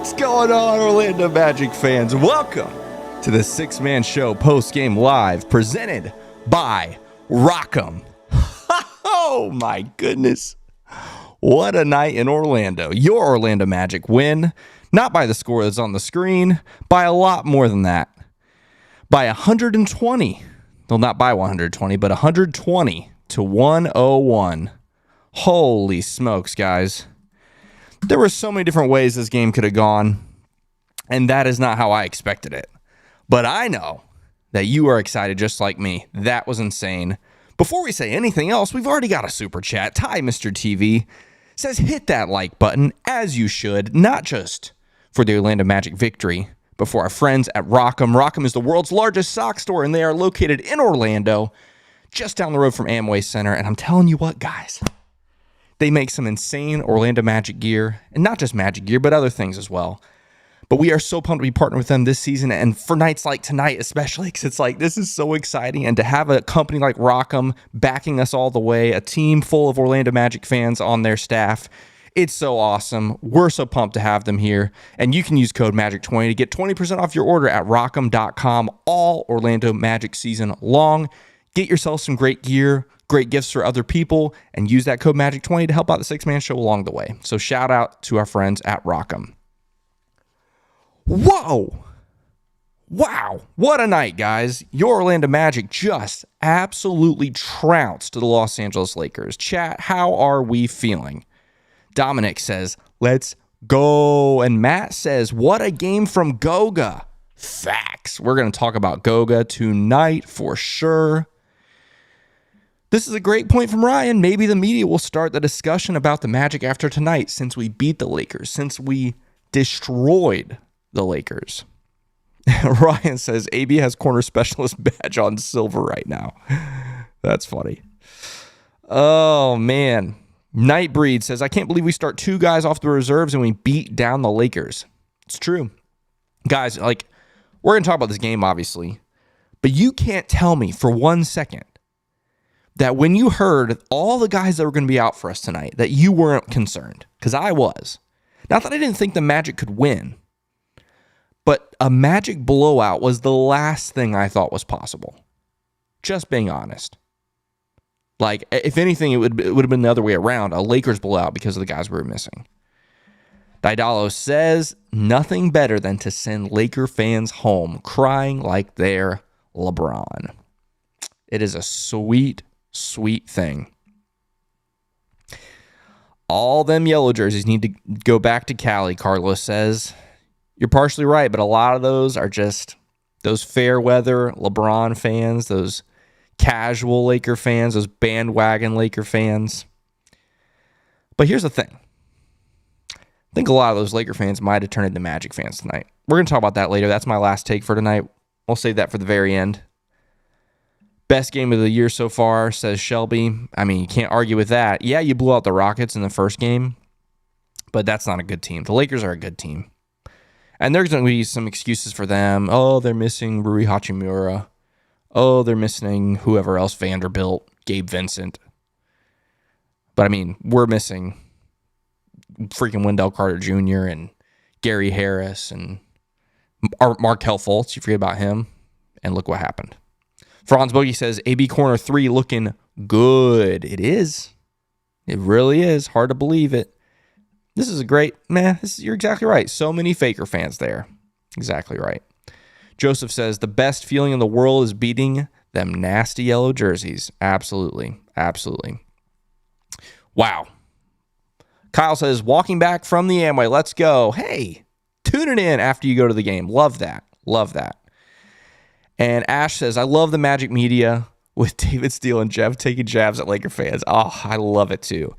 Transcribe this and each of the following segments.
What's going on, Orlando Magic fans? Welcome to the Six-Man Show Postgame Live, presented by Rock'em. Oh my goodness. What a night in Orlando. Your Orlando Magic win, not by the score that's on the screen, by a lot more than that. By 120. Well, not by 120, but 120 to 101. Holy smokes, guys. There were so many different ways this game could have gone, and that is not how I expected it. But I know that you are excited just like me. That was insane. Before we say anything else, we've already got a super chat. Ty, Mr. TV, says hit that like button, as you should, not just for the Orlando Magic victory, but for our friends at Rock'em. Rock'em is the world's largest sock store, and they are located in Orlando, just down the road from Amway Center. And I'm telling you what, guys, they make some insane Orlando Magic gear, and not just Magic gear, but other things as well. But we are so pumped to be partnering with them this season, and for nights like tonight especially, because it's like, this is so exciting. And to have a company like Rock'em backing us all the way, a team full of Orlando Magic fans on their staff, it's so awesome. We're so pumped to have them here. And you can use code MAGIC20 to get 20% off your order at rock'em.com all Orlando Magic season long. Get yourself some great gear, great gifts for other people, and use that code MAGIC20 to help out the Six-Man Show along the way. So shout out to our friends at Rock'em. Whoa! Wow, what a night, guys. Your Orlando Magic just absolutely trounced the Los Angeles Lakers. Chat, how are we feeling? Dominic says, let's go. And Matt says, what a game from Goga. Facts. We're going to talk about Goga tonight for sure. This is a great point from Ryan. Maybe the media will start the discussion about the Magic after tonight, since we beat the Lakers, since we destroyed the Lakers. Ryan says, AB has corner specialist badge on silver right now. That's funny. Oh, man. Nightbreed says, I can't believe we start two guys off the reserves and we beat down the Lakers. It's true. Guys, like, we're going to talk about this game, obviously, but you can't tell me for 1 second that when you heard all the guys that were going to be out for us tonight, that you weren't concerned, because I was. Not that I didn't think the Magic could win, but a Magic blowout was the last thing I thought was possible. Just being honest. Like, if anything, it would have been the other way around, a Lakers blowout because of the guys we were missing. Didalo says, nothing better than to send Laker fans home crying like they're LeBron. It is a sweet thing. All them yellow jerseys need to go back to Cali, Carlos says. You're partially right, but a lot of those are just those fair weather LeBron fans, those casual Laker fans, those bandwagon Laker fans. But here's the thing. I think a lot of those Laker fans might have turned into Magic fans tonight. We're going to talk about that later. That's my last take for tonight. We'll save that for the very end. Best game of the year so far, says Shelby. I mean, you can't argue with that. Yeah, you blew out the Rockets in the first game, but that's not a good team. The Lakers are a good team. And there's going to be some excuses for them. Oh, they're missing Rui Hachimura. Oh, they're missing whoever else, Vanderbilt, Gabe Vincent. But, I mean, we're missing freaking Wendell Carter Jr. and Gary Harris and Markelle Fultz. You forget about him. And look what happened. Franz Bogey says, AB corner 3 looking good. It is. It really is. Hard to believe it. This is a great, you're exactly right. So many Faker fans there. Exactly right. Joseph says, the best feeling in the world is beating them nasty yellow jerseys. Absolutely. Absolutely. Wow. Kyle says, walking back from the Amway. Let's go. Hey, tune it in after you go to the game. Love that. Love that. And Ash says, I love the Magic media with David Steele and Jeff taking jabs at Laker fans. Oh, I love it too.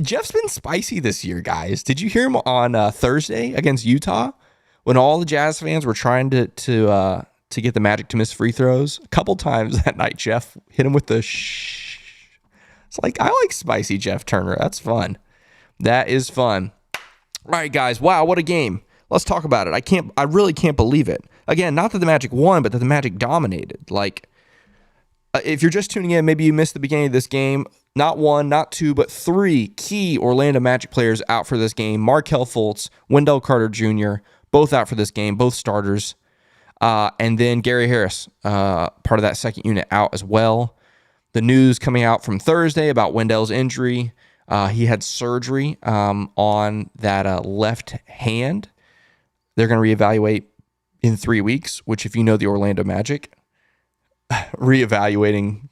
Jeff's been spicy this year, guys. Did you hear him on Thursday against Utah when all the Jazz fans were trying to get the Magic to miss free throws? A couple times that night, Jeff hit him with the shh. It's like, I like spicy Jeff Turner. That's fun. That is fun. All right, guys. Wow, what a game. Let's talk about it. I really can't believe it. Again, not that the Magic won, but that the Magic dominated. Like, if you're just tuning in, maybe you missed the beginning of this game. not one, not two, but three key Orlando Magic players out for this game. Markelle Fultz, Wendell Carter Jr., both out for this game, both starters. And then Gary Harris, part of that second unit, out as well. The news coming out from Thursday about Wendell's injury. He had surgery on that left hand. They're going to reevaluate in 3 weeks, which if you know the Orlando Magic, reevaluating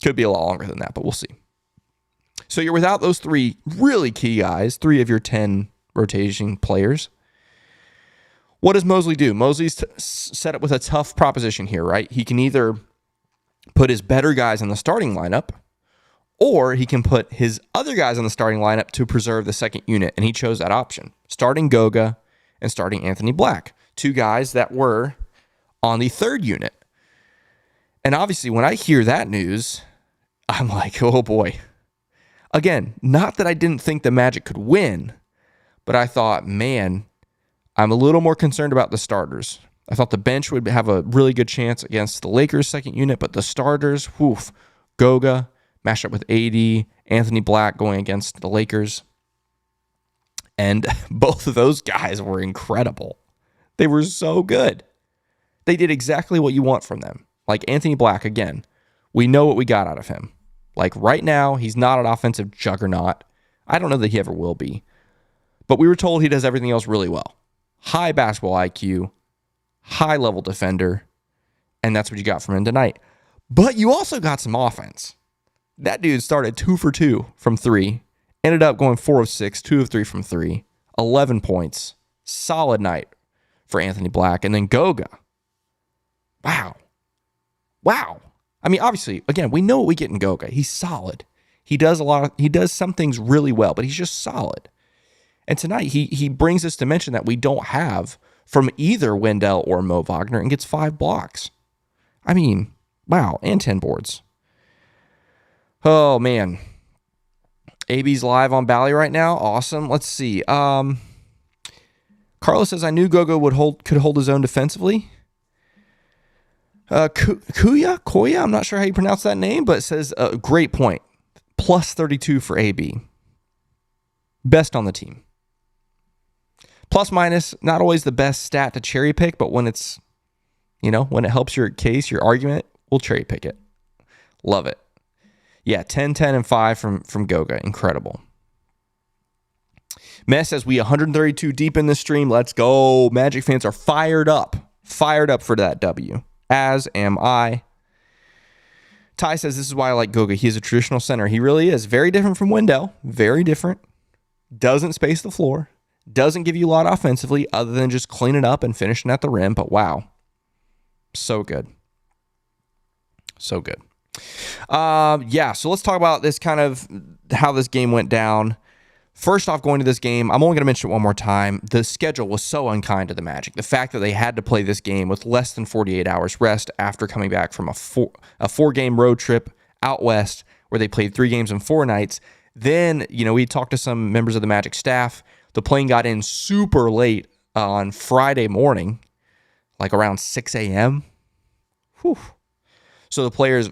could be a lot longer than that, but we'll see. So you're without those three really key guys, 3 of your 10 rotation players. What does Mosley do? Mosley's set up with a tough proposition here, right? He can either put his better guys in the starting lineup, or he can put his other guys in the starting lineup to preserve the second unit, and he chose that option. Starting Goga and starting Anthony Black, 2 guys that were on the third unit. And obviously, when I hear that news, I'm like, oh boy. Again, not that I didn't think the Magic could win, but I thought, man, I'm a little more concerned about the starters. I thought the bench would have a really good chance against the Lakers' second unit, but the starters, Goga, matched up with AD, Anthony Black going against the Lakers. And both of those guys were incredible. They were so good. They did exactly what you want from them. Like Anthony Black, again, we know what we got out of him. Like right now, he's not an offensive juggernaut. I don't know that he ever will be. But we were told he does everything else really well. High basketball IQ, high-level defender, and that's what you got from him tonight. But you also got some offense. That dude started 2 for 2 from 3, ended up going 4 of 6, 2 of 3 from 3, 11 points. Solid night for Anthony Black. And then Goga. Wow. I mean, obviously, again, we know what we get in Goga. He's solid. He does some things really well, but he's just solid. And tonight, he brings this dimension that we don't have from either Wendell or Mo Wagner and gets 5 blocks. I mean, wow, and 10 boards. Oh, man. AB's live on Bally right now. Awesome. Let's see. Carlos says, I knew Goga could hold his own defensively. Koya, I'm not sure how you pronounce that name, but it says, great point. Plus 32 for AB. Best on the team. Plus minus, not always the best stat to cherry pick, but when it's, when it helps your case, your argument, we'll cherry pick it. Love it. Yeah, 10, 10, and 5 from Goga. Incredible. Mess says, we 132 deep in the stream. Let's go. Magic fans are fired up. Fired up for that W. As am I. Ty says, this is why I like Goga. He is a traditional center. He really is. Very different from Wendell. Very different. Doesn't space the floor. Doesn't give you a lot offensively other than just cleaning up and finishing at the rim. But wow. So good. So good. So let's talk about this kind of how this game went down. First off, going to this game, I'm only going to mention it one more time. The schedule was so unkind to the Magic. The fact that they had to play this game with less than 48 hours rest after coming back from a 4-game road trip out west where they played 3 games in 4 nights. Then, we talked to some members of the Magic staff. The plane got in super late on Friday morning, like around 6 a.m. Whew. So the players,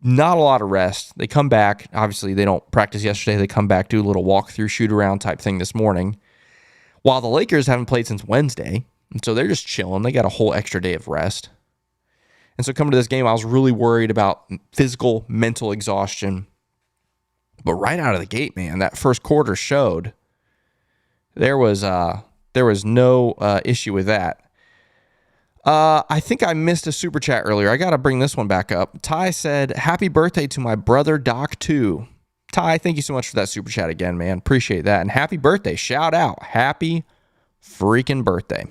not a lot of rest. They come back. Obviously, they don't practice yesterday. They come back, do a little walkthrough, shoot-around type thing this morning. While the Lakers haven't played since Wednesday. And so they're just chilling. They got a whole extra day of rest. And so coming to this game, I was really worried about physical, mental exhaustion. But right out of the gate, man, that first quarter showed there was no issue with that. I think I missed a super chat earlier. I got to bring this one back up. Ty said, happy birthday to my brother, Doc 2. Ty, thank you so much for that super chat again, man. Appreciate that. And happy birthday. Shout out. Happy freaking birthday.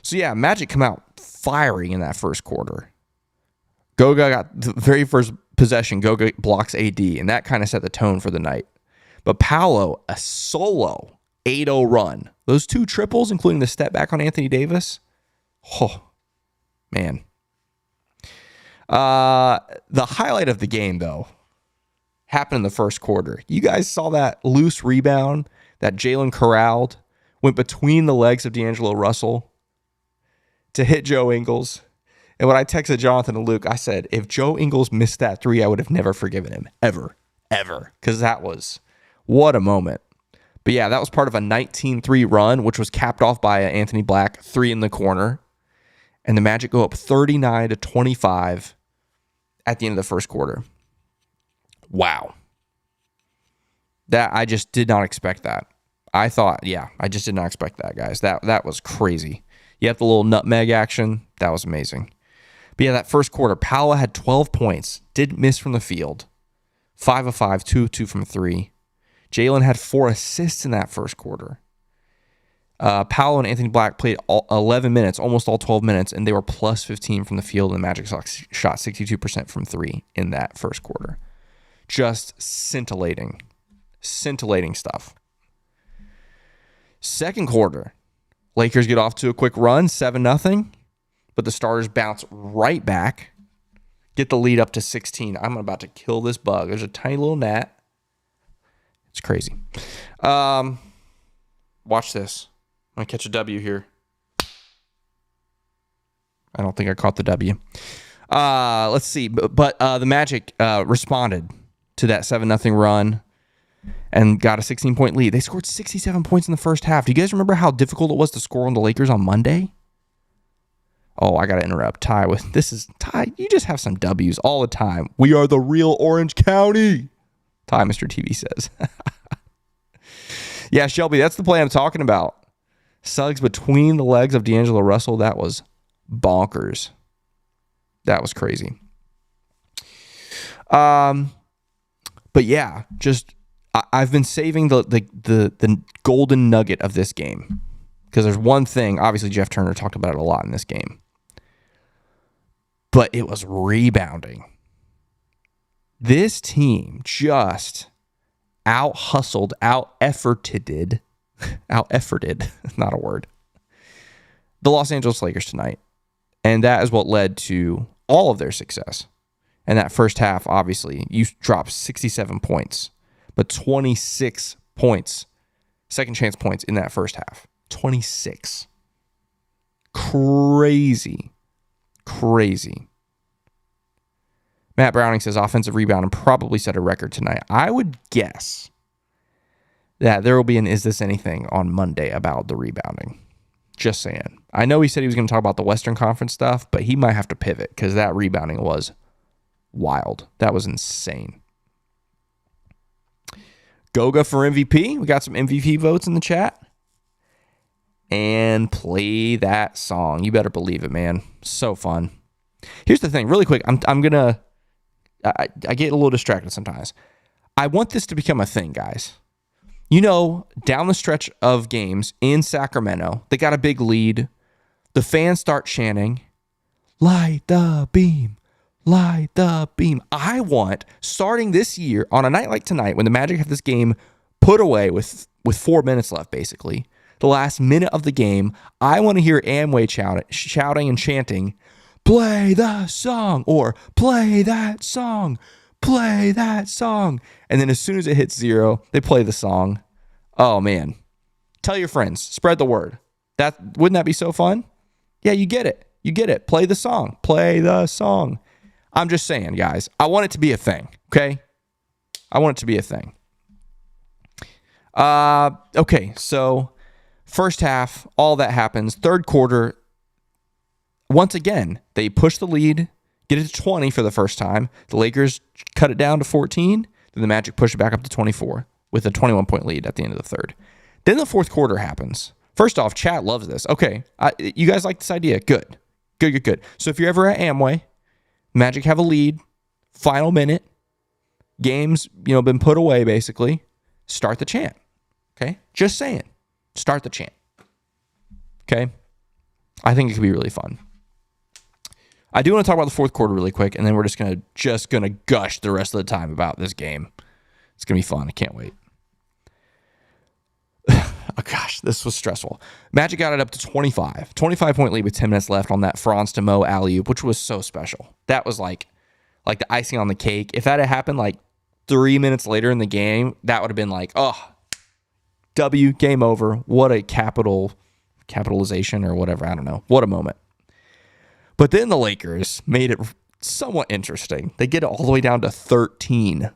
So, yeah, Magic come out firing in that first quarter. Goga got the very first possession. Goga blocks AD, and that kind of set the tone for the night. But Paolo, a solo 8-0 run. Those 2 triples, including the step back on Anthony Davis. Oh, man. The highlight of the game, though, happened in the first quarter. You guys saw that loose rebound that Jalen corralled, went between the legs of D'Angelo Russell to hit Joe Ingles. And when I texted Jonathan and Luke, I said, if Joe Ingles missed that three, I would have never forgiven him. Ever. Because that was, what a moment. But yeah, that was part of a 19-3 run, which was capped off by an Anthony Black three in the corner. And the Magic go up 39-25 at the end of the first quarter. Wow. I just did not expect that. I just did not expect that, guys. That was crazy. You have the little nutmeg action. That was amazing. But yeah, that first quarter, Powell had 12 points, didn't miss from the field. 5 of 5, 2 of 2 from 3. Jalen had 4 assists in that first quarter. Powell and Anthony Black played 11 minutes, almost all 12 minutes, and they were plus 15 from the field, and the Magic shot 62% from 3 in that first quarter. Just scintillating stuff. Second quarter, Lakers get off to a quick run, 7-0, but the starters bounce right back, get the lead up to 16. I'm about to kill this bug. There's a tiny little gnat. It's crazy. Watch this. I'm going to catch a W here. I don't think I caught the W. Let's see. But the Magic responded to that 7-0 run and got a 16-point lead. They scored 67 points in the first half. Do you guys remember how difficult it was to score on the Lakers on Monday? Oh, I got to interrupt Ty with, Ty, you just have some W's all the time. We are the real Orange County, Ty, Mr. TV says. Yeah, Shelby, that's the play I'm talking about. Suggs between the legs of D'Angelo Russell. That was bonkers. That was crazy. But yeah, just I've been saving the golden nugget of this game because there's one thing. Obviously, Jeff Turner talked about it a lot in this game, but it was rebounding. This team just out-hustled, out-efforted, not a word, the Los Angeles Lakers tonight. And that is what led to all of their success. And that first half, obviously, you dropped 67 points, but 26 points, second chance points in that first half. 26. Crazy. Matt Browning says offensive rebound and probably set a record tonight. I would guess that there will be an Is This Anything on Monday about the rebounding. Just saying. I know he said he was going to talk about the Western Conference stuff, but he might have to pivot because that rebounding was wild. That was insane. Goga for MVP. We got some MVP votes in the chat. And play that song. You better believe it, man. So fun. Here's the thing, really quick. I'm gonna. I get a little distracted sometimes. I want this to become a thing, guys. You know, down the stretch of games in Sacramento, they got a big lead. The fans start chanting, "Light the beam, light the beam." I want, starting this year, on a night like tonight, when the Magic have this game put away with 4 minutes left, basically, the last minute of the game, I want to hear Amway shouting and chanting, "Play the song," or "Play that song, play that song." And then as soon as it hits 0, they play the song. Oh, man. Tell your friends. Spread the word. Wouldn't that be so fun? Yeah, you get it. You get it. Play the song. Play the song. I'm just saying, guys. I want it to be a thing, okay? I want it to be a thing. Okay, so first half, all that happens. Third quarter, once again, they push the lead, get it to 20 for the first time. The Lakers cut it down to 14. Then the Magic push it back up to 24 with a 21-point lead at the end of the third. Then the fourth quarter happens. First off, chat loves this. Okay, you guys like this idea? Good. So if you're ever at Amway, Magic have a lead, final minute, game's been put away basically, start the chant. Okay, just saying, start the chant. Okay, I think it could be really fun. I do want to talk about the fourth quarter really quick, and then we're just gonna gush the rest of the time about this game. It's gonna be fun. I can't wait. Oh gosh, this was stressful. Magic got it up to 25-point lead with 10 minutes left on that Franz to Mo alley-oop, which was so special. That was like the icing on the cake. If that had happened like 3 minutes later in the game, that would have been like, oh, W, game over. What a capitalization or whatever. I don't know. What a moment. But then the Lakers made it somewhat interesting. They get it all the way down to 13.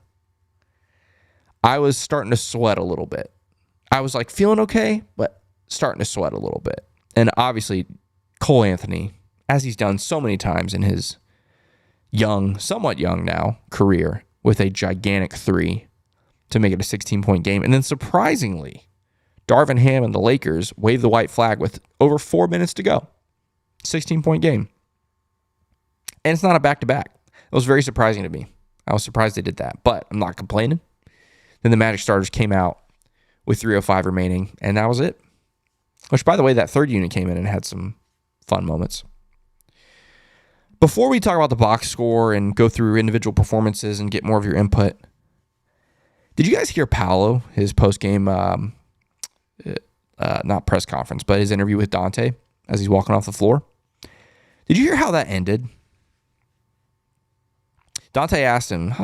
I was starting to sweat a little bit. I was like feeling okay, but starting to sweat a little bit. And obviously, Cole Anthony, as he's done so many times in his somewhat young now, career, with a gigantic three to make it a 16-point game. And then surprisingly, Darvin Ham and the Lakers waved the white flag with over 4 minutes to go. 16-point game. And it's not a back-to-back. It was very surprising to me. I was surprised they did that, but I'm not complaining. Then the Magic starters came out with 3:05 remaining, and that was it. Which, by the way, that third unit came in and had some fun moments. Before we talk about the box score and go through individual performances and get more of your input, did you guys hear Paolo, his post-game, not press conference, but his interview with Dante as he's walking off the floor? Did you hear how that ended? Dante asked him,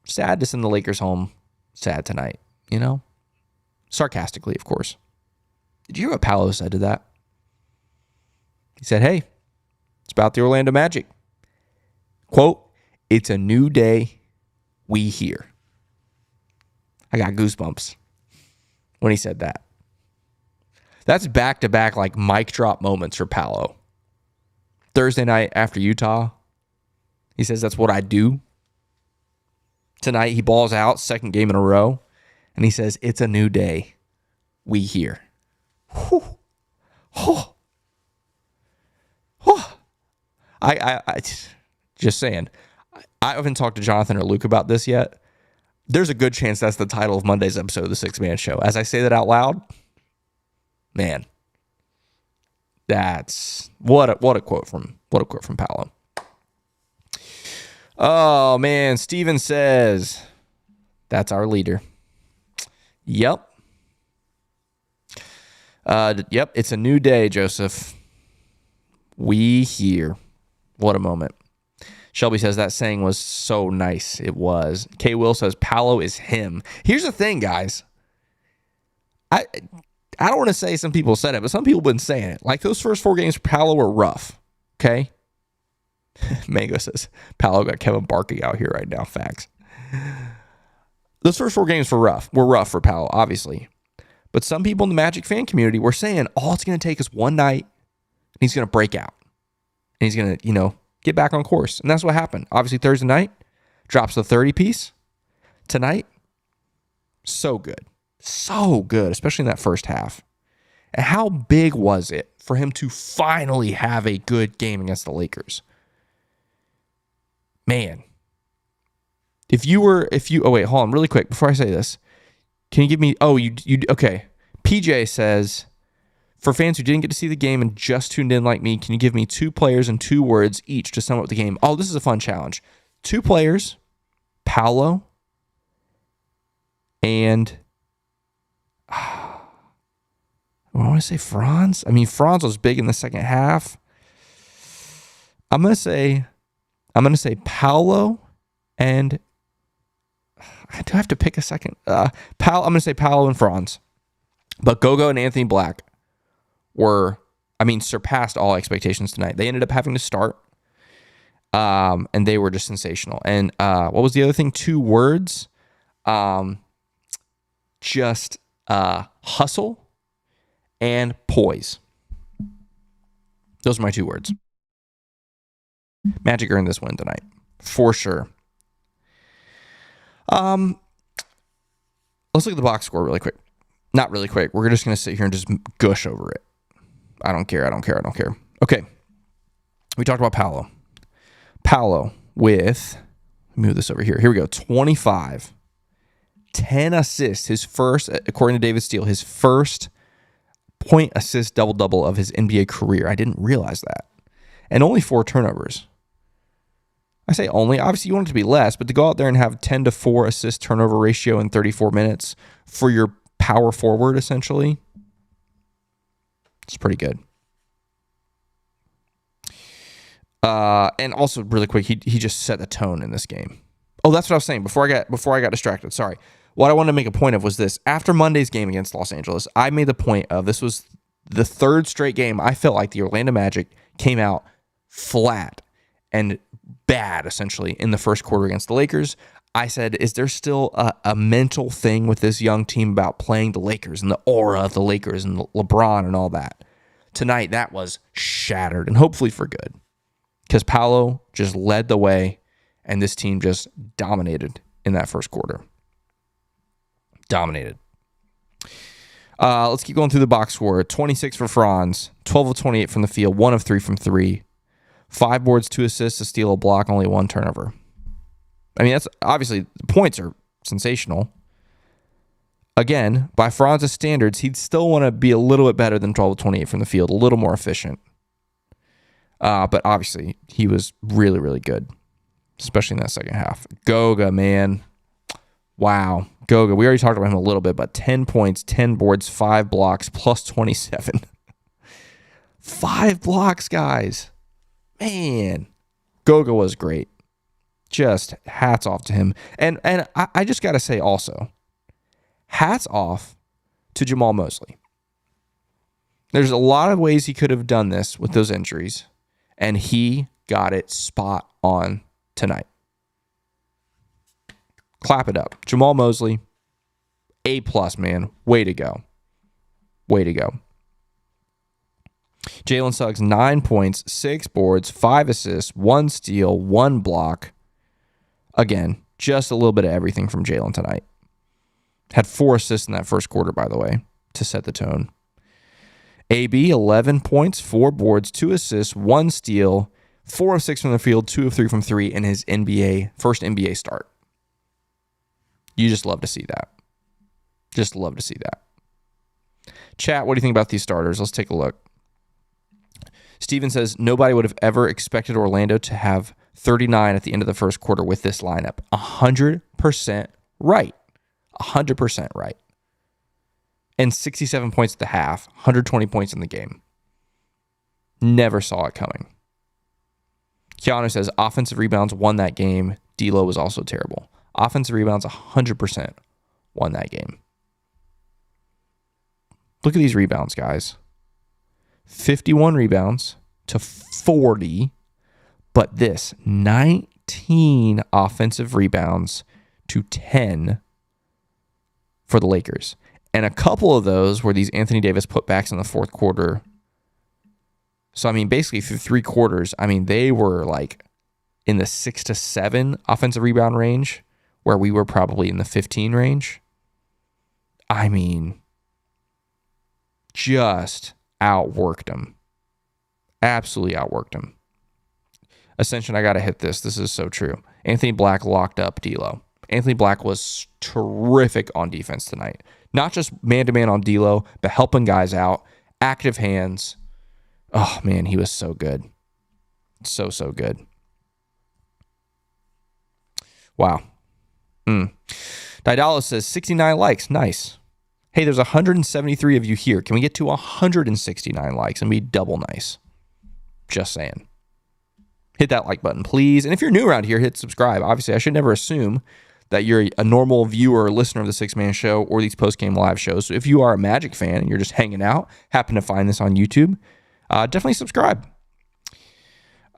sad to send the Lakers home sad tonight, you know? Sarcastically, of course. Did you hear what Paolo said to that? He said, hey, it's about the Orlando Magic. Quote, it's a new day, we here. I got goosebumps when he said that. That's back-to-back like mic drop moments for Paolo. Thursday night after Utah, he says that's what I do. Tonight he balls out, second game in a row, and he says it's a new day, we here. Whew. Oh. Oh. I just saying, I haven't talked to Jonathan or Luke about this yet. There's a good chance that's the title of Monday's episode of the Six Man Show. As I say that out loud, man, that's what a quote from Paolo. Oh man, Steven says that's our leader. Yep. Yep, it's a new day, Joseph. We here. What a moment. Shelby says that saying was so nice. It was. K. Will says Paolo is him. Here's the thing, guys. I don't want to say some people said it, but some people have been saying it. Like those first 4 games for Paolo were rough. Okay? Mango says Paolo got Kevin barking out here right now. Facts. Those first 4 games were rough for Paolo, obviously. But some people in the Magic fan community were saying all it's going to take is one night and he's going to break out. And he's going to, get back on course. And that's what happened. Obviously, Thursday night, drops the 30 piece. Tonight, so good. So good, especially in that first half. And how big was it for him to finally have a good game against the Lakers? Man. Oh wait, hold on really quick before I say this. Can you give me, okay. PJ says, for fans who didn't get to see the game and just tuned in like me, can you give me 2 players and 2 words each to sum up the game? Oh, this is a fun challenge. 2 players, Paolo, and I want to say Franz. I mean, Franz was big in the second half. I'm gonna say Paolo, and I do have to pick a second. I'm gonna say Paolo and Franz, but Gogo and Anthony Black surpassed all expectations tonight. They ended up having to start, and they were just sensational. And what was the other thing? 2 words, hustle and poise. Those are my 2 words. Magic earned this win tonight, for sure. Let's look at the box score really quick. Not really quick. We're just going to sit here and just gush over it. I don't care. Okay. We talked about Paolo. Paolo with, move this over here. Here we go. 25. 10 assists. His first, according to David Steele, his first point assist double-double of his NBA career. I didn't realize that. And only 4 turnovers. I say only. Obviously, you want it to be less, but to go out there and have 10-4 assist turnover ratio in 34 minutes for your power forward, essentially, it's pretty good. And also, really quick, he just set the tone in this game. Oh, that's what I was saying before I got distracted. Sorry. What I wanted to make a point of was this. After Monday's game against Los Angeles, I made the point of this was the 3rd straight game I felt like the Orlando Magic came out flat and bad, essentially, in the first quarter against the Lakers. I said, is there still a mental thing with this young team about playing the Lakers and the aura of the Lakers and LeBron and all that? Tonight, that was shattered, and hopefully for good, because Paolo just led the way, and this team just dominated in that first quarter. Dominated. Let's keep going through the box score. 26 for Franz, 12 of 28 from the field, 1 of 3 from 3. 5 boards, 2 assists, a steal, a block, only 1 turnover. I mean, that's obviously, the points are sensational. Again, by Franz's standards, he'd still want to be a little bit better than 12 of 28 from the field, a little more efficient. But obviously, he was really, really good, especially in that second half. Goga, man. Wow. Goga, we already talked about him a little bit, but 10 points, 10 boards, 5 blocks, plus 27. 5 blocks, guys. Man. Goga was great. Just hats off to him. And I just got to say also, hats off to Jamal Mosley. There's a lot of ways he could have done this with those injuries, and he got it spot on tonight. Clap it up. Jamal Mosley, A+, man. Way to go. Way to go. Jalen Suggs, 9 points, 6 boards, 5 assists, 1 steal, 1 block. Again, just a little bit of everything from Jalen tonight. Had 4 assists in that first quarter, by the way, to set the tone. AB, 11 points, 4 boards, 2 assists, 1 steal, 4 of 6 from the field, 2 of 3 from 3 in his first NBA start. You just love to see that. Just love to see that. Chat, what do you think about these starters? Let's take a look. Steven says, nobody would have ever expected Orlando to have 39 at the end of the first quarter with this lineup. 100% right. 100% right. And 67 points at the half, 120 points in the game. Never saw it coming. Keanu says, offensive rebounds won that game. D'Lo was also terrible. Offensive rebounds, 100% won that game. Look at these rebounds, guys. 51 rebounds to 40, but this 19 offensive rebounds to 10 for the Lakers. And a couple of those were these Anthony Davis putbacks in the fourth quarter. So, I mean, basically through 3 quarters, I mean, they were like in the 6 to 7 offensive rebound range, where we were probably in the 15 range. I mean, just outworked them. Absolutely outworked them. Ascension, I got to hit this. This is so true. Anthony Black locked up D'Lo. Anthony Black was terrific on defense tonight. Not just man-to-man on D'Lo, but helping guys out. Active hands. Oh, man, he was so good. So, so good. Wow. Didalo says 69 likes. Nice. Hey, there's 173 of you here. Can we get to 169 likes and be double nice? Just saying. Hit that like button, please. And if you're new around here, hit subscribe. Obviously, I should never assume that you're a normal viewer or listener of the Six Man Show or these post-game live shows. So if you are a Magic fan and you're just hanging out, happen to find this on YouTube, definitely subscribe.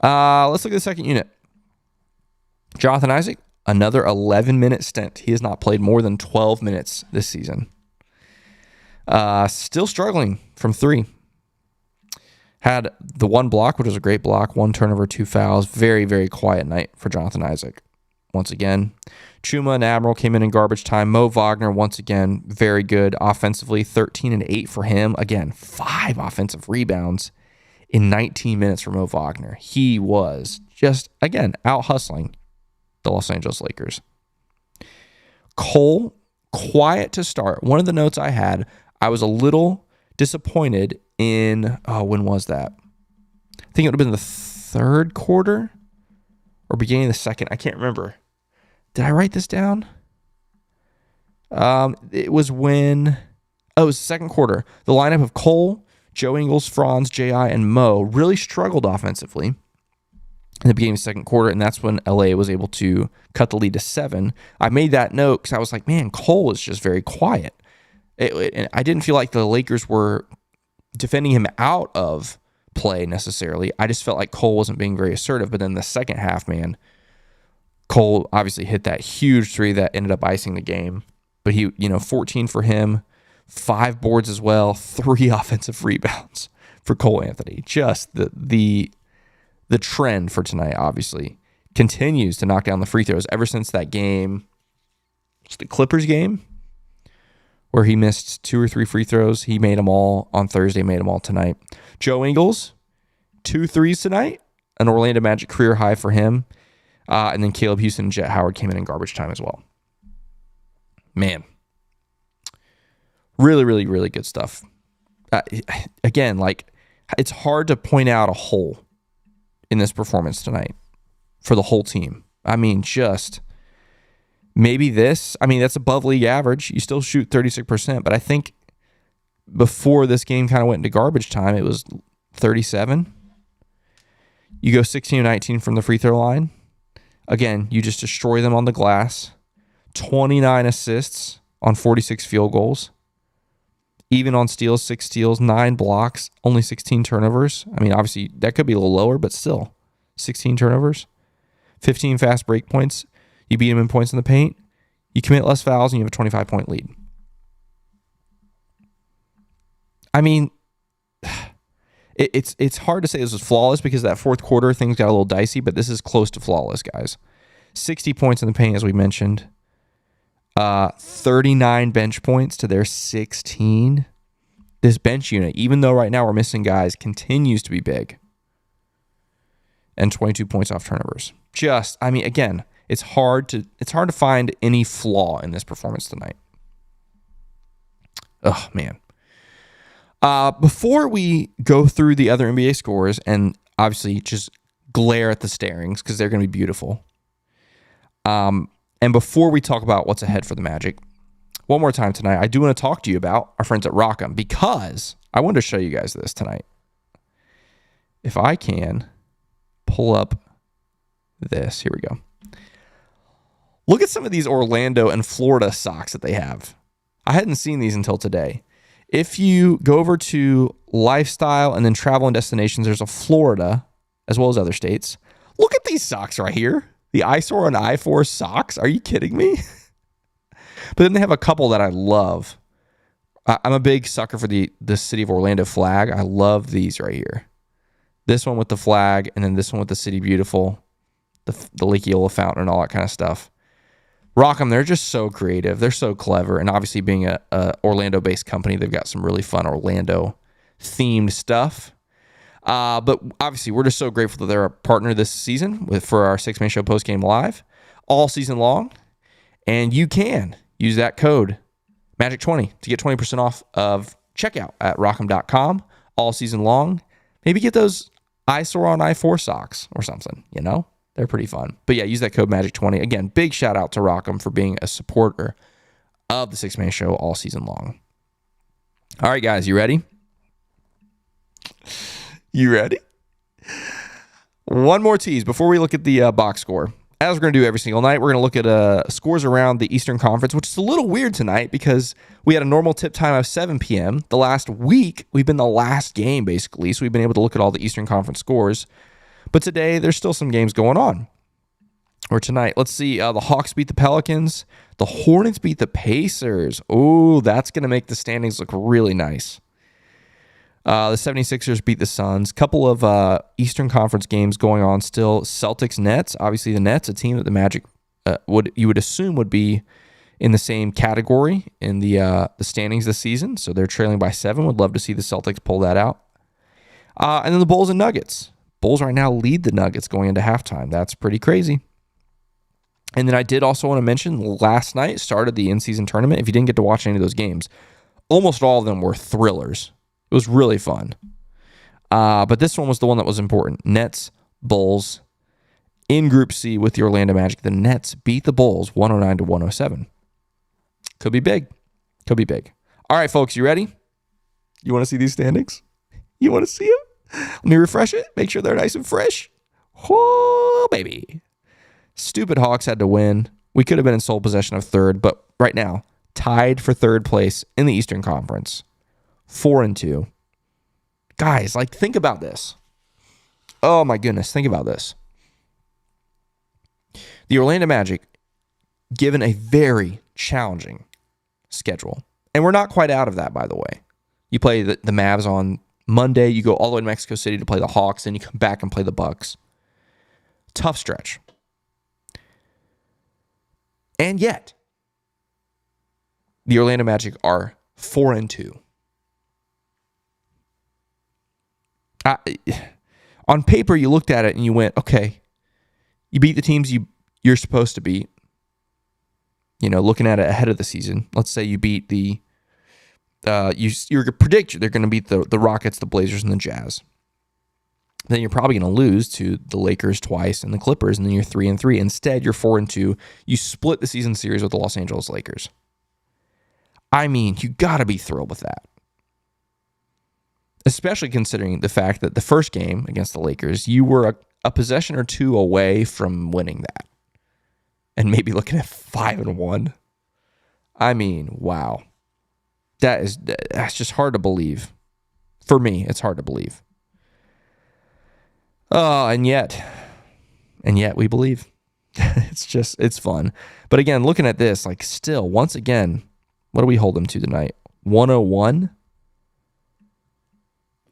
Let's look at the second unit. Jonathan Isaac, another 11-minute stint. He has not played more than 12 minutes this season. Still struggling from 3. Had the 1 block, which was a great block, 1 turnover, 2 fouls. Very, very quiet night for Jonathan Isaac. Once again, Chuma and Admiral came in garbage time. Mo Wagner, once again, very good offensively. 13 and 8 for him. Again, 5 offensive rebounds in 19 minutes for Mo Wagner. He was just, again, out hustling the Los Angeles Lakers. Cole, quiet to start. One of the notes I had, I was a little disappointed in, when was that? I think it would have been the third quarter or beginning of the second. I can't remember. Did I write this down? It was when, it was the second quarter. The lineup of Cole, Joe Ingles, Franz, J.I., and Mo really struggled offensively in the beginning of the second quarter, and that's when LA was able to cut the lead to 7. I made that note because I was like, man, Cole is just very quiet. I didn't feel like the Lakers were defending him out of play necessarily. I just felt like Cole wasn't being very assertive. But then the second half, man, Cole obviously hit that huge three that ended up icing the game. But he, 14 for him, 5 boards as well, 3 offensive rebounds for Cole Anthony. Just the trend for tonight, obviously, continues to knock down the free throws ever since that game. It's the Clippers game where he missed 2 or 3 free throws. He made them all on Thursday, made them all tonight. Joe Ingles, 2 threes tonight, an Orlando Magic career high for him. And then Caleb Houston and Jet Howard came in garbage time as well. Man, really, really, really good stuff. Again, like, it's hard to point out a hole in this performance tonight for the whole team. I mean, just maybe that's above league average. You still shoot 36%, but I think before this game kind of went into garbage time, it was 37. You go 16-19 from the free throw line. Again, you just destroy them on the glass. 29 assists on 46 field goals. Even on steals, 6 steals, 9 blocks, only 16 turnovers. I mean, obviously, that could be a little lower, but still, 16 turnovers. 15 fast break points. You beat them in points in the paint. You commit less fouls, and you have a 25-point lead. I mean, it's hard to say this was flawless because that fourth quarter, things got a little dicey, but this is close to flawless, guys. 60 points in the paint, as we mentioned. 39 bench points to their 16. This bench unit, even though right now we're missing guys, continues to be big. And 22 points off turnovers. Again, it's hard to find any flaw in this performance tonight. Oh, man. Before we go through the other NBA scores and obviously just glare at the starings because they're going to be beautiful. And before we talk about what's ahead for the Magic, one more time tonight, I do want to talk to you about our friends at Rock'em because I wanted to show you guys this tonight. If I can pull up this. Here we go. Look at some of these Orlando and Florida socks that they have. I hadn't seen these until today. If you go over to lifestyle and then travel and destinations, there's a Florida as well as other states. Look at these socks right here. The Eyesore and I4 socks. Are you kidding me? But then they have a couple that I love. I'm a big sucker for the City of Orlando flag. I love these right here. This one with the flag, and then this one with the City Beautiful, the Lake Eola fountain, and all that kind of stuff. Rock'em, they're just so creative. They're so clever. And obviously being a Orlando-based company, they've got some really fun Orlando-themed stuff. But obviously, we're just so grateful that they're a partner this season for our Six Man Show Postgame Live all season long. And you can use that code MAGIC20 to get 20% off of checkout at rock'em.com all season long. Maybe get those Eyesore on I4 socks or something, They're pretty fun. But yeah, use that code MAGIC20. Again, big shout out to Rock'em for being a supporter of the Six Man Show all season long. All right, guys, you ready? You ready? One more tease before we look at the box score. As we're going to do every single night, we're going to look at scores around the Eastern Conference, which is a little weird tonight because we had a normal tip time of 7 p.m. The last week, we've been the last game, basically, so we've been able to look at all the Eastern Conference scores. But today, there's still some games going on. Or tonight, let's see. The Hawks beat the Pelicans. The Hornets beat the Pacers. Oh, that's going to make the standings look really nice. The 76ers beat the Suns. Couple of Eastern Conference games going on still. Celtics Nets. Obviously, the Nets, a team that the Magic would assume would be in the same category in the standings this season. So they're trailing by 7. Would love to see the Celtics pull that out. And then the Bulls and Nuggets. Bulls right now lead the Nuggets going into halftime. That's pretty crazy. And then I did also want to mention last night started the in-season tournament. If you didn't get to watch any of those games, almost all of them were thrillers. It was really fun. But this one was the one that was important. Nets, Bulls, in Group C with the Orlando Magic. The Nets beat the Bulls 109-107. Could be big. Could be big. All right, folks, you ready? You want to see these standings? You want to see them? Let me refresh it. Make sure they're nice and fresh. Oh, baby. Stupid Hawks had to win. We could have been in sole possession of third, but right now, tied for third place in the Eastern Conference. 4-2. Guys, like, think about this. Oh, my goodness. Think about this. The Orlando Magic, given a very challenging schedule, and we're not quite out of that, by the way. You play the Mavs on Monday. You go all the way to Mexico City to play the Hawks. Then you come back and play the Bucks. Tough stretch. And yet, the Orlando Magic are 4-2. On paper, you looked at it and you went, okay, you beat the teams you're supposed to beat. You know, looking at it ahead of the season. Let's say you beat the you're predict they're going to beat the Rockets, the Blazers, and the Jazz. Then you're probably going to lose to the Lakers twice and the Clippers, and then you're 3-3. Instead, you're 4-2. You split the season series with the Los Angeles Lakers. I mean, you got to be thrilled with that. Especially considering the fact that the first game against the Lakers, you were a possession or two away from winning that. And maybe looking at 5-1. I mean, wow. That's just hard to believe. For me, it's hard to believe. Oh, and yet we believe. It's fun. But again, looking at this, like still, once again, what do we hold them to tonight? 101?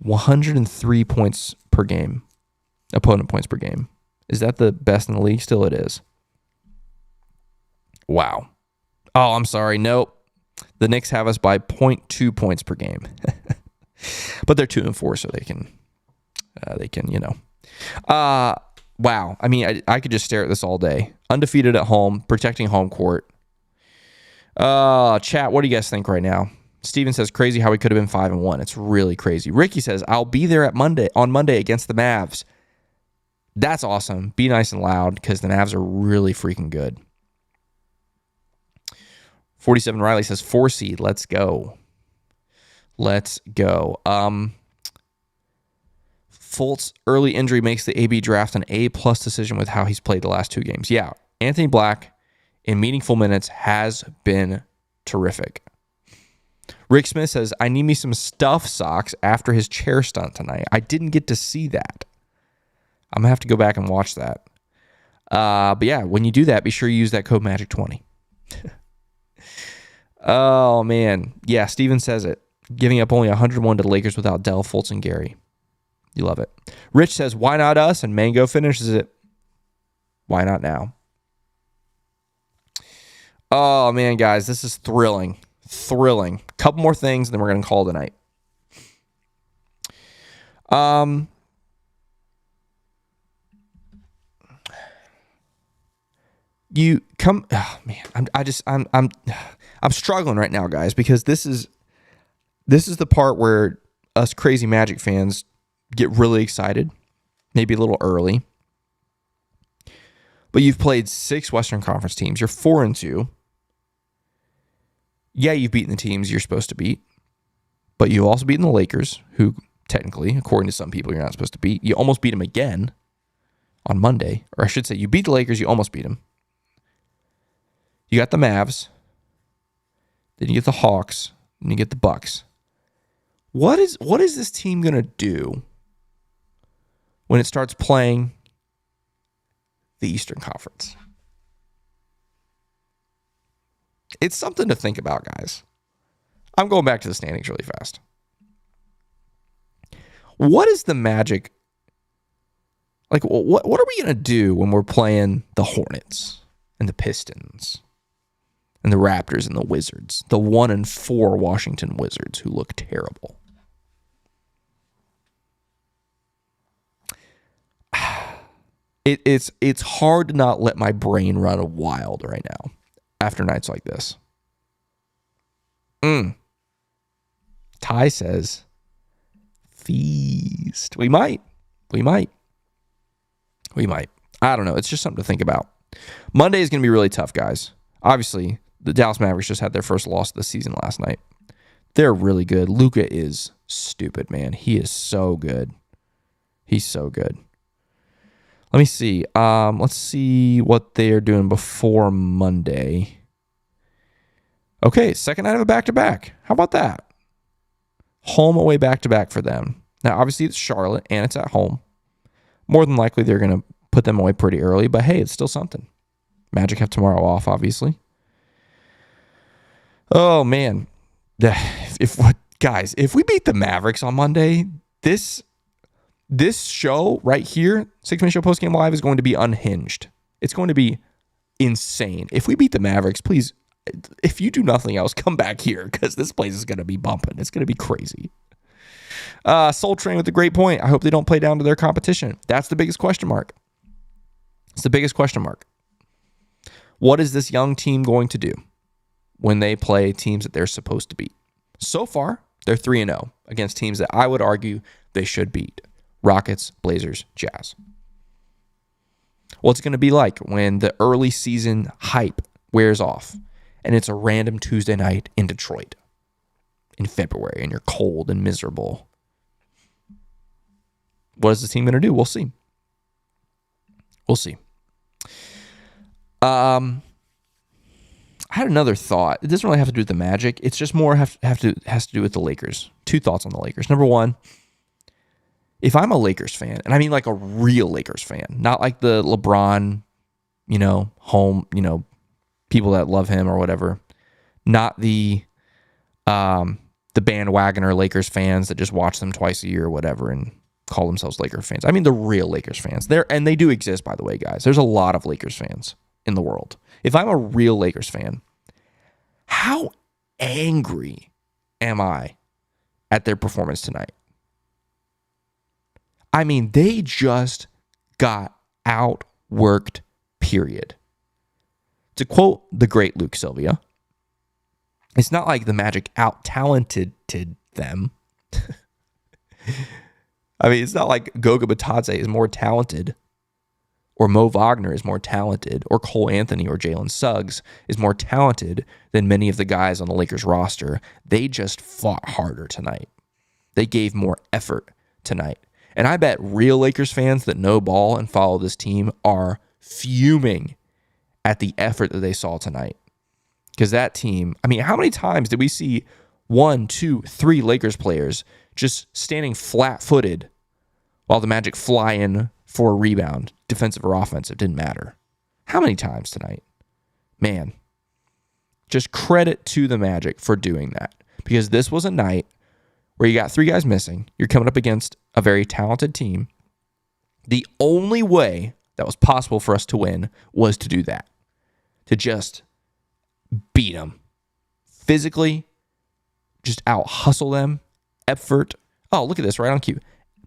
103 points per game. Opponent points per game. Is that the best in the league? Still it is. Wow. Oh, I'm sorry. Nope. The Knicks have us by 0.2 points per game. But they're 2-4, so they can, you know. Wow. I mean, I could just stare at this all day. Undefeated at home, protecting home court. Chat, what do you guys think right now? Steven says, crazy how we could have been 5-1. It's really crazy. Ricky says, I'll be there on Monday against the Mavs. That's awesome. Be nice and loud because the Mavs are really freaking good. 47 Riley says 4 seed. Let's go. Fultz early injury makes the AB draft an A+ decision with how he's played the last 2 games. Yeah, Anthony Black in meaningful minutes has been terrific. Rick Smith says, I need me some stuff socks after his chair stunt tonight. I didn't get to see that. I'm going to have to go back and watch that. But yeah, when you do that, be sure you use that code MAGIC20. Oh, man. Yeah, Steven says it. Giving up only 101 to the Lakers without Dell, Fultz, and Gary. You love it. Rich says, why not us? And Mango finishes it. Why not now? Oh, man, guys, this is thrilling. Thrilling. Couple more things, and then we're going to call tonight. You come. Oh man, I'm struggling right now, guys, because this is the part where us crazy Magic fans get really excited, maybe a little early. But you've played 6 Western Conference teams. You're 4-2. Yeah, you've beaten the teams you're supposed to beat, but you've also beaten the Lakers, who technically, according to some people, you're not supposed to beat. You almost beat them again on Monday, or I should say, you beat the Lakers. You almost beat them. You got the Mavs, then you get the Hawks, and you get the Bucks. What is this team going to do when it starts playing the Eastern Conference? It's something to think about, guys. I'm going back to the standings really fast. What is the Magic? Like, what are we going to do when we're playing the Hornets and the Pistons and the Raptors and the Wizards, the 1-4 Washington Wizards who look terrible? It's hard to not let my brain run wild right now after nights like this. Ty says, feast. We might. I don't know. It's just something to think about. Monday is going to be really tough, guys. Obviously, the Dallas Mavericks just had their first loss of the season last night. They're really good. Luka is stupid, man. He is so good. He's so good. Let me see. Let's see what they're doing before Monday. Okay, second night of a back-to-back. How about that? Home away back-to-back for them. Now, obviously, it's Charlotte and it's at home. More than likely, they're going to put them away pretty early, but hey, it's still something. Magic have tomorrow off, obviously. Oh, man. If we beat the Mavericks on Monday, this show right here, 6-Minute Show Postgame Live, is going to be unhinged. It's going to be insane. If we beat the Mavericks, please, if you do nothing else, come back here because this place is going to be bumping. It's going to be crazy. Soul Train with a great point. I hope they don't play down to their competition. That's the biggest question mark. It's the biggest question mark. What is this young team going to do when they play teams that they're supposed to beat? So far, they're 3-0 against teams that I would argue they should beat. Rockets, Blazers, Jazz. What's it going to be like when the early season hype wears off and it's a random Tuesday night in Detroit in February and you're cold and miserable? What is the team going to do? We'll see. We'll see. I had another thought. It doesn't really have to do with the Magic. It's just more has to do with the Lakers. Two thoughts on the Lakers. Number one, if I'm a Lakers fan, and I mean like a real Lakers fan, not like the LeBron, home, people that love him or whatever, not the bandwagoner Lakers fans that just watch them twice a year or whatever and call themselves Lakers fans. I mean the real Lakers fans. And they do exist, by the way, guys. There's a lot of Lakers fans in the world. If I'm a real Lakers fan, how angry am I at their performance tonight? I mean, they just got outworked, period. To quote the great Luke Sylvia, it's not like the Magic out-talented them. I mean, it's not like Goga Batadze is more talented, or Mo Wagner is more talented, or Cole Anthony or Jalen Suggs is more talented than many of the guys on the Lakers roster. They just fought harder tonight. They gave more effort tonight. And I bet real Lakers fans that know ball and follow this team are fuming at the effort that they saw tonight. Because that team, I mean, how many times did we see 1, 2, 3 Lakers players just standing flat-footed while the Magic fly in for a rebound, defensive or offensive, didn't matter. How many times tonight? Man, just credit to the Magic for doing that. Because this was a night where you got 3 guys missing. You're coming up against a very talented team. The only way that was possible for us to win was to do that. To just beat them. Physically, just out-hustle them. Effort. Oh, look at this, right on cue.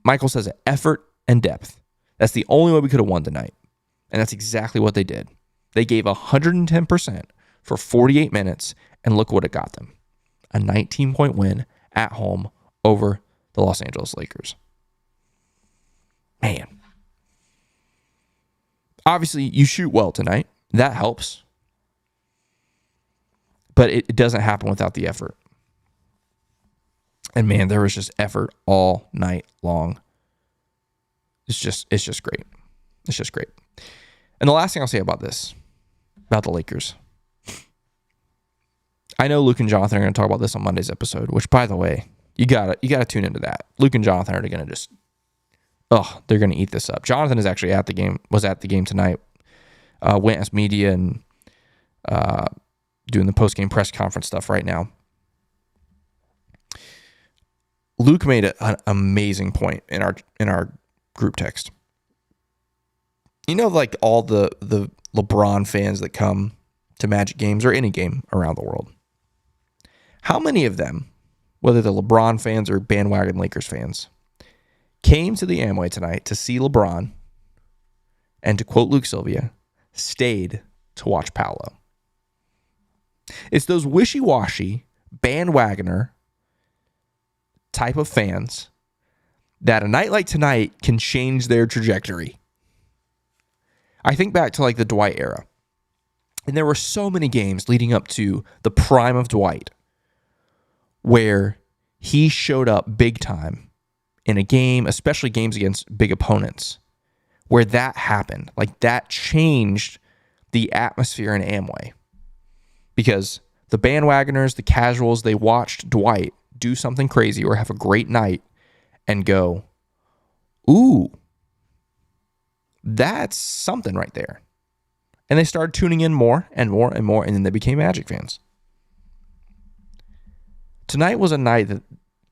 Michael says it. Effort and depth. That's the only way we could have won tonight. And that's exactly what they did. They gave 110% for 48 minutes, and look what it got them. A 19-point win at home over the Los Angeles Lakers. Man. Obviously, you shoot well tonight. That helps. But it doesn't happen without the effort. And man, there was just effort all night long. It's just great. It's just great. And the last thing I'll say about the Lakers. I know Luke and Jonathan are going to talk about this on Monday's episode, which, by the way, you gotta tune into that. Luke and Jonathan are going to just, they're going to eat this up. Jonathan is actually was at the game tonight. Went as media and doing the post-game press conference stuff right now. Luke made an amazing point in our group text. Like all the LeBron fans that come to Magic games or any game around the world. How many of them, whether they're LeBron fans or bandwagon Lakers fans, came to the Amway tonight to see LeBron and, to quote Luke Sylvia, stayed to watch Paolo? It's those wishy-washy bandwagoner type of fans that a night like tonight can change their trajectory. I think back to like the Dwight era. And there were so many games leading up to the prime of Dwight where he showed up big time in a game, especially games against big opponents, where that happened. Like that changed the atmosphere in Amway. Because the bandwagoners, the casuals, they watched Dwight do something crazy or have a great night, and go, ooh, that's something right there. And they started tuning in more and more and more, and then they became Magic fans. Tonight was a night that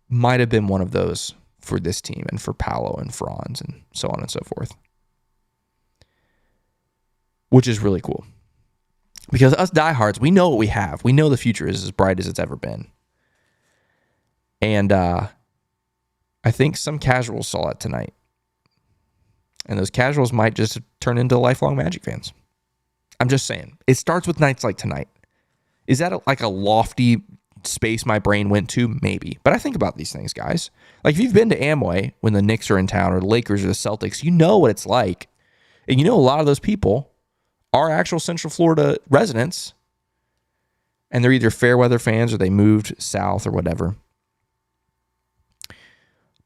might have been one of those for this team and for Paolo and Franz and so on and so forth, which is really cool. Because us diehards, we know what we have. We know the future is as bright as it's ever been. And I think some casuals saw it tonight. And those casuals might just turn into lifelong Magic fans. I'm just saying. It starts with nights like tonight. Is that like a lofty space my brain went to? Maybe. But I think about these things, guys. Like if you've been to Amway when the Knicks are in town or the Lakers or the Celtics, you know what it's like. And you know a lot of those people are actual Central Florida residents. And they're either fair weather fans or they moved south or whatever.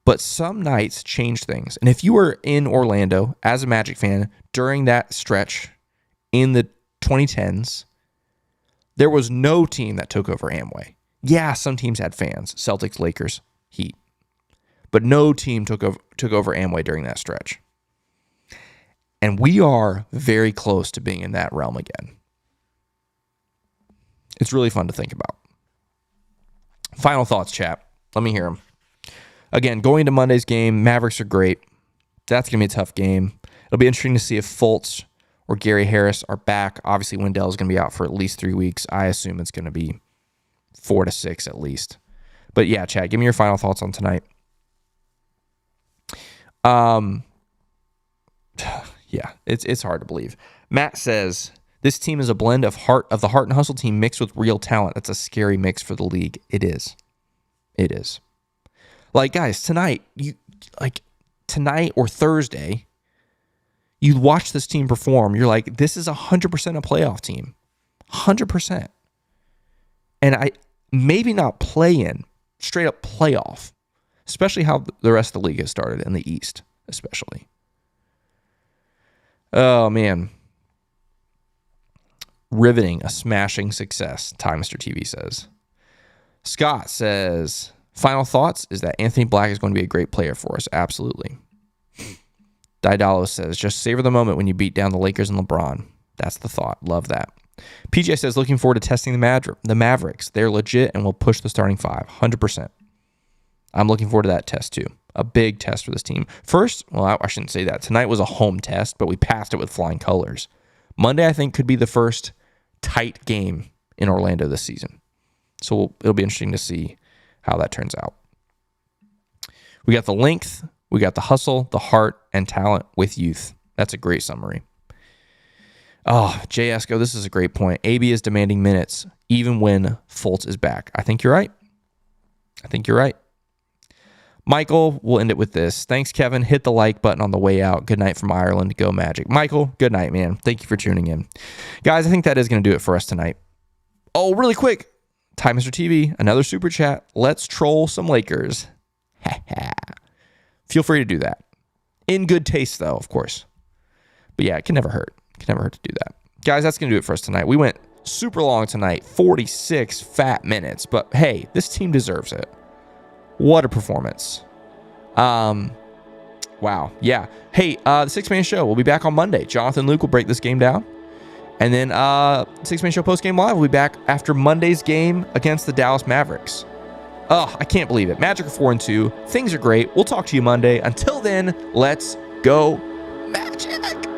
But some nights change things. And if you were in Orlando as a Magic fan during that stretch in the 2010s, there was no team that took over Amway. Yeah, some teams had fans, Celtics, Lakers, Heat. But no team took over Amway during that stretch. And we are very close to being in that realm again. It's really fun to think about. Final thoughts, chat. Let me hear them. Again, going into Monday's game, Mavericks are great. That's going to be a tough game. It'll be interesting to see if Fultz or Gary Harris are back. Obviously, Wendell is going to be out for at least 3 weeks. I assume it's going to be 4 to 6 at least. But yeah, Chad, give me your final thoughts on tonight. Yeah, it's hard to believe. Matt says, this team is a blend of the heart and hustle team mixed with real talent. That's a scary mix for the league. It is. It is. Like, guys, tonight or Thursday, you watch this team perform. You're like, this is 100% a playoff team. 100%. And maybe not play in, straight up playoff, especially how the rest of the league has started in the East, especially. Oh, man. Riveting, a smashing success, Time Mr. TV says. Scott says, final thoughts is that Anthony Black is going to be a great player for us. Absolutely. Daedalo says, just savor the moment when you beat down the Lakers and LeBron. That's the thought. Love that. PJ says, looking forward to testing the Mavericks. They're legit and will push the starting five. 100%. I'm looking forward to that test too. A big test for this team. First, well, I shouldn't say that. Tonight was a home test, but we passed it with flying colors. Monday, I think, could be the first tight game in Orlando this season. So it'll be interesting to see how that turns out. We got the length, we got the hustle, the heart, and talent with youth. That's a great summary. Oh, Jay Esco, this is a great point. AB is demanding minutes, even when Fultz is back. I think you're right. Michael, we'll end it with this. Thanks, Kevin. Hit the like button on the way out. Good night from Ireland. Go Magic. Michael, good night, man. Thank you for tuning in. Guys, I think that is going to do it for us tonight. Oh, really quick. Time Mr. TV, another super chat. Let's troll some Lakers. Feel free to do that. In good taste, though, of course. But yeah, it can never hurt. It can never hurt to do that. Guys, that's going to do it for us tonight. We went super long tonight, 46 fat minutes. But hey, this team deserves it. What a performance. Wow. Yeah. Hey, the six-man show. We'll be back on Monday. Jonathan Luke will break this game down. And then six-man show post-game live will be back after Monday's game against the Dallas Mavericks. Oh, I can't believe it. Magic are 4-2. Things are great. We'll talk to you Monday. Until then, let's go Magic.